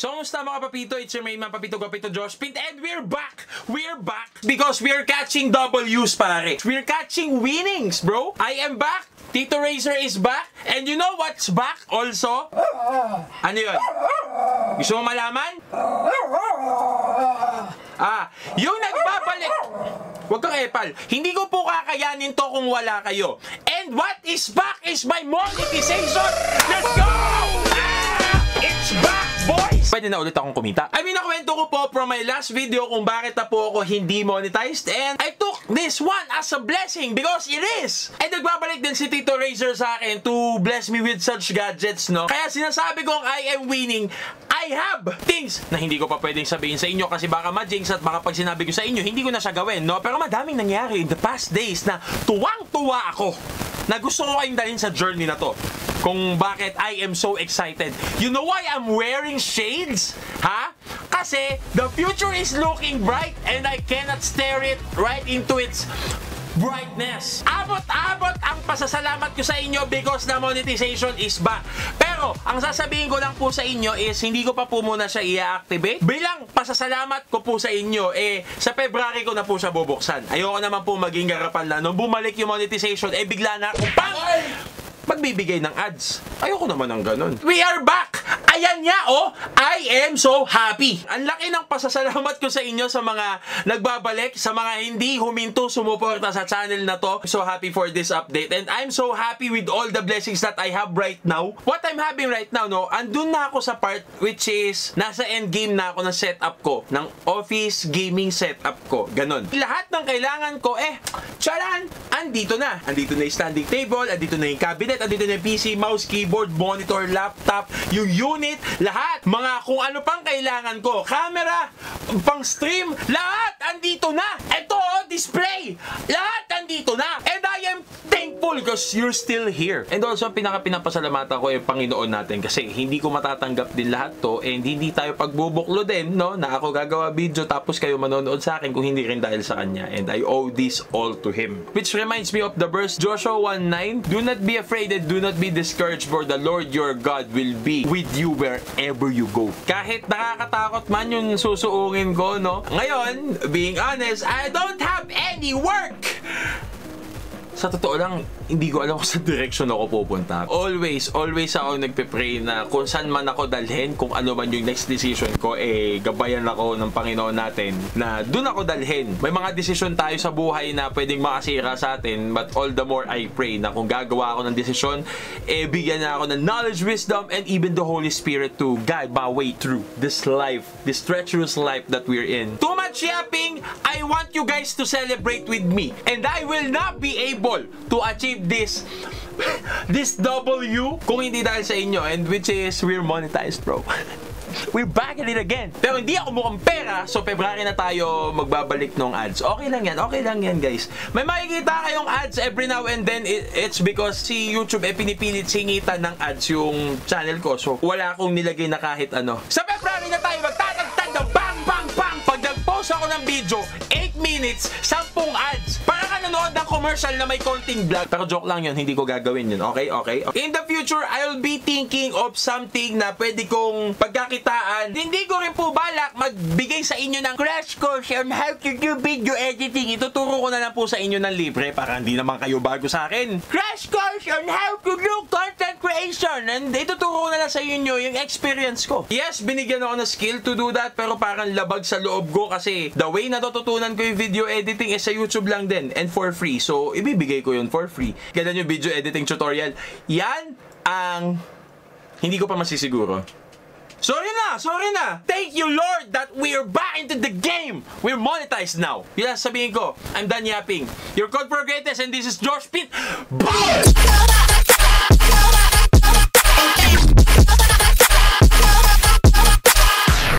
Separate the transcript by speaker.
Speaker 1: So, kumusta mga papito? It's your main man, Papito Guapito Josh Pint, and we're back! We're back because we're catching W's, pare. We're catching winnings, bro. I am back. Tito Razor is back. And you know what's back also? Ano yun? Gusto mo malaman? Yung nagbabalik. Huwag kang epal. Hindi ko po kakayanin to kung wala kayo. And what is back is my monetization. Let's go! It's back, boys! Pwede na ulit akong kumita. I mean, nakwento ko po from my last video kung bakit na po ako hindi monetized. And I took this one as a blessing because it is. And nagbabalik din si Tito Razor sa akin to bless me with such gadgets, no? Kaya sinasabi kong I am winning. I have things na hindi ko pa pwedeng sabihin sa inyo kasi baka ma-jinx at baka pag sinabi ko sa inyo, hindi ko na siya gawin, no? Pero madaming nangyari in the past days na tuwang-tuwa ako na gusto ko kayong dalhin sa journey na to. Kung bakit I am so excited. You know why I'm wearing shades? Ha? Kasi the future is looking bright and I cannot stare it right into its brightness. Abot-abot ang pasasalamat ko sa inyo because the monetization is back. Pero, ang sasabihin ko lang po sa inyo is hindi ko pa po muna siya i-activate. Bilang pasasalamat ko po sa inyo, sa February ko na po siya bubuksan. Ayoko naman po maging garapan na nung bumalik yung monetization, bigla na akong magbibigay ng ads. Ayoko naman ng ganun. We are back! Ayan nga, oh! I am so happy! Ang laki ng pasasalamat ko sa inyo sa mga nagbabalik, sa mga hindi huminto sumuporta sa channel na to. So happy for this update. And I'm so happy with all the blessings that I have right now. What I'm having right now, no? Andun na ako sa part which is nasa endgame na ako ng setup ko. Ng office gaming setup ko. Ganon. Lahat ng kailangan ko, tsaran! Andito na. Andito na yung standing table, andito na yung cabinet, andito na yung PC, mouse, keyboard, monitor, laptop, yung unit, lahat. Mga kung ano pang kailangan ko. Camera, pang stream, lahat andito na. Ito, display, lahat andito na. And I am thankful because you're still here. And also, ang pinaka-pinapasalamatan ko Panginoon natin kasi hindi ko matatanggap din lahat to and hindi tayo pagbubuklo din, no? Na ako gagawa video tapos kayo manonood sa akin kung hindi rin dahil sa Kanya. And I owe this all to Him. Which reminds me of the verse, Joshua 1:9, do not be afraid and do not be discouraged for the Lord your God will be with you wherever you go. Kahit nakakatakot man yung susuungin ko, no? Ngayon, being honest, I don't have any work! Sa totoo lang, hindi ko alam kung sa direction ako pupunta. Always ako nagpe-pray na kung saan man ako dalhin, kung ano man yung next decision ko, gabayan ako ng Panginoon natin na dun ako dalhin. May mga desisyon tayo sa buhay na pwedeng makasira sa atin, but all the more I pray na kung gagawa ako ng desisyon, bigyan na ako ng knowledge, wisdom, and even the Holy Spirit to guide my way through this life, this treacherous life that we're in. Too much yapping! I want you guys to celebrate with me, and I will not be able to achieve this W kung hindi dahil sa inyo, and which is we're monetized, bro. We're back at it again. Pero hindi ako mukhang pera, so February na tayo magbabalik ng ads. Okay lang yan guys. May makikita kayong ads every now and then. It's because si YouTube pinipilit singitan ng ads yung channel ko, so wala akong nilagay na kahit ano. Sa February na tayo magtatagtag ng bang bang bang. Pag nag-post ako ng video 8 minutes, 10 ads. Para ka nanood ng commercial na may konting vlog. Pero joke lang yun, hindi ko gagawin yun. Okay? In the future, I'll be thinking of something na pwede kong pagkakitaan. Hindi ko rin po balak magbigay sa inyo ng crash course on how to do video editing. Ituturo ko na lang po sa inyo ng libre para hindi naman kayo bago sa akin. Crash course on how to do content creation. And ituturo ko na lang sa inyo yung experience ko. Yes, binigyan ako ng skill to do that, pero parang labag sa loob ko kasi the way na tututunan ko yung video editing is sa YouTube lang din and for free. So, ibibigay ko yun for free. Ganyan yung video editing tutorial. Yan ang hindi ko pa masisiguro. Sorry na! Thank you, Lord, that we're back into the game! We're monetized now. Yan, sabihin ko, I'm done yapping. Your code for greatness, and this is Josh Pint. Bye!